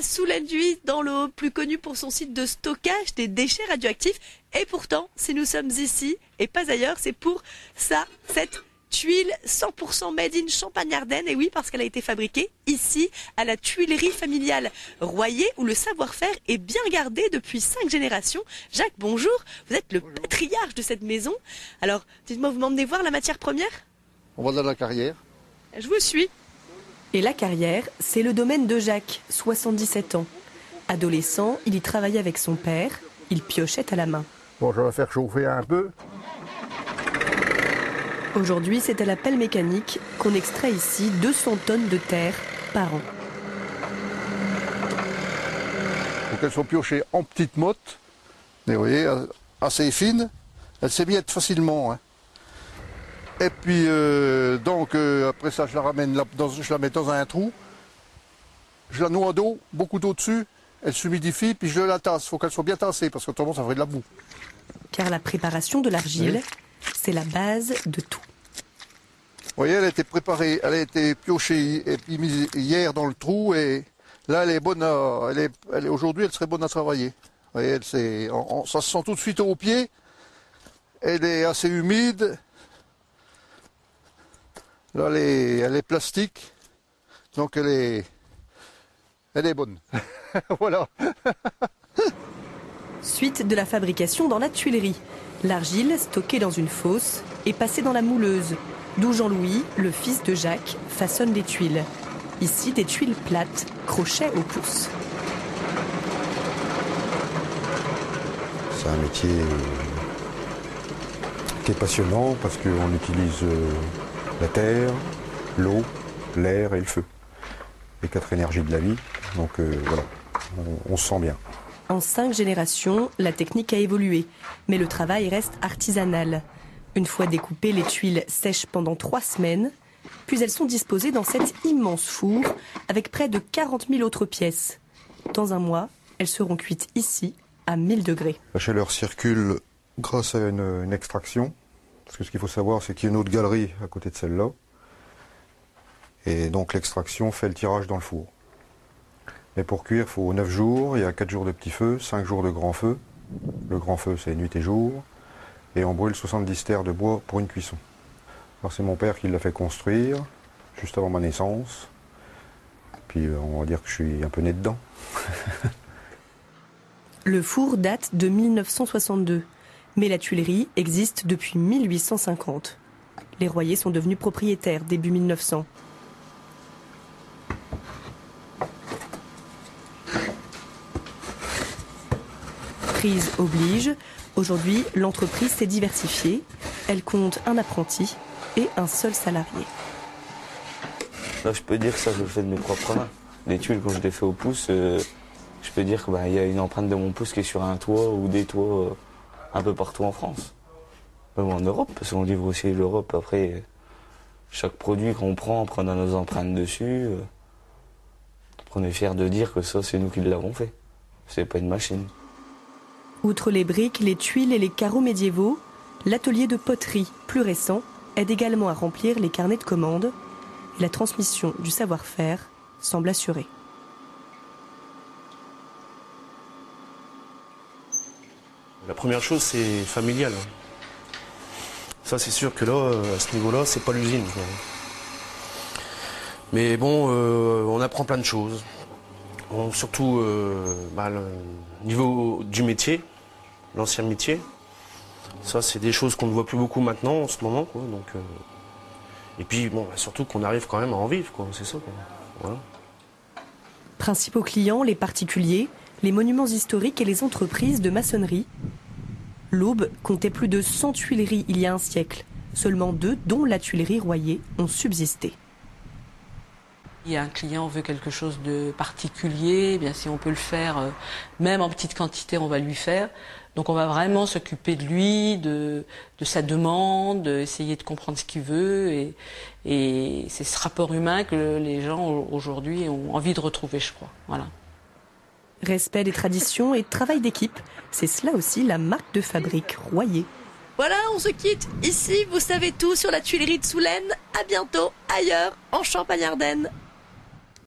Soulaine-Duy, dans l'Aube, plus connu pour son site de stockage des déchets radioactifs. Et pourtant, si nous sommes ici et pas ailleurs, c'est pour ça, cette tuile 100% made in Champagne-Ardenne. Et oui, parce qu'elle a été fabriquée ici, à la tuilerie familiale Royer, où le savoir-faire est bien gardé depuis 5 générations. Jacques, bonjour. Vous êtes le patriarche de cette maison. Alors, dites-moi, vous m'emmenez voir la matière première? On va dans la carrière. Je vous suis. Et la carrière, c'est le domaine de Jacques, 77 ans. Adolescent, il y travaillait avec son père. Il piochait à la main. Bon, je vais faire chauffer un peu. Aujourd'hui, c'est à la pelle mécanique qu'on extrait ici 200 tonnes de terre par an. Il faut qu'elles soient piochées en petites mottes. Et vous voyez, assez fines. Elles s'émiettent facilement. Hein. Et puis, après ça, je la ramène, je la mets dans un trou. Je la noie d'eau, beaucoup d'eau dessus. Elle s'humidifie, puis je la tasse. Il faut qu'elle soit bien tassée, parce qu'autrement, ça ferait de la boue. Car la préparation de l'argile, c'est la base de tout. Vous voyez, elle a été préparée, elle a été piochée et puis mise hier dans le trou. Et là, elle est bonne aujourd'hui, elle serait bonne à travailler. Vous voyez, ça se sent tout de suite au pied. Elle est assez humide. Là, elle est plastique, donc elle est bonne. Voilà. Suite de la fabrication dans la tuilerie. L'argile, stockée dans une fosse, est passée dans la mouleuse, d'où Jean-Louis, le fils de Jacques, façonne des tuiles. Ici, des tuiles plates, crochet au pouce. C'est un métier qui est passionnant parce qu'on utilise la terre, l'eau, l'air et le feu. Les 4 énergies de la vie. Donc voilà, on se sent bien. En 5 générations, la technique a évolué, mais le travail reste artisanal. Une fois découpées, les tuiles sèchent pendant 3 semaines, puis elles sont disposées dans cet immense four avec près de 40 000 autres pièces. Dans un mois, elles seront cuites ici à 1000 degrés. La chaleur circule grâce à une extraction. Parce que ce qu'il faut savoir, c'est qu'il y a une autre galerie à côté de celle-là. Et donc l'extraction fait le tirage dans le four. Mais pour cuire, il faut 9 jours, il y a 4 jours de petit feu, 5 jours de grand feu. Le grand feu, c'est nuit et jour. Et on brûle 70 terres de bois pour une cuisson. Alors c'est mon père qui l'a fait construire, juste avant ma naissance. Puis on va dire que je suis un peu né dedans. Le four date de 1962. Mais la tuilerie existe depuis 1850. Les Royers sont devenus propriétaires début 1900. Crise oblige. Aujourd'hui, l'entreprise s'est diversifiée. Elle compte un apprenti et un seul salarié. Là, je peux dire que ça, je le fais de mes propres mains. Les tuiles, quand je les fais au pouce, je peux dire qu'il y a une empreinte de mon pouce qui est sur un toit ou des toits un peu partout en France. Même en Europe, parce qu'on livre aussi l'Europe. Après, chaque produit qu'on prend, on a nos empreintes dessus. On est fiers de dire que ça, c'est nous qui l'avons fait. C'est pas une machine. Outre les briques, les tuiles et les carreaux médiévaux, l'atelier de poterie, plus récent, aide également à remplir les carnets de commandes. Et la transmission du savoir-faire semble assurée. La première chose, c'est familial. Ça, c'est sûr que là, à ce niveau-là, c'est pas l'usine. Mais bon, on apprend plein de choses. Surtout le niveau du métier, l'ancien métier. Ça, c'est des choses qu'on ne voit plus beaucoup maintenant, en ce moment. Quoi, donc, et puis, bon, surtout qu'on arrive quand même à en vivre. C'est ça. Quoi. Voilà. Principaux clients, les particuliers, les monuments historiques et les entreprises de maçonnerie. L'Aube comptait plus de 100 tuileries il y a un siècle. Seulement 2, dont la tuilerie Royer, ont subsisté. Il y a un client veut quelque chose de particulier, bien si on peut le faire, même en petite quantité, on va lui faire. Donc on va vraiment s'occuper de lui, de sa demande, essayer de comprendre ce qu'il veut. Et c'est ce rapport humain que les gens aujourd'hui ont envie de retrouver, je crois. Voilà. Respect des traditions et travail d'équipe, c'est cela aussi la marque de fabrique Royer. Voilà, on se quitte. Ici, vous savez tout sur la tuilerie de Soulaine. À bientôt, ailleurs, en Champagne-Ardenne.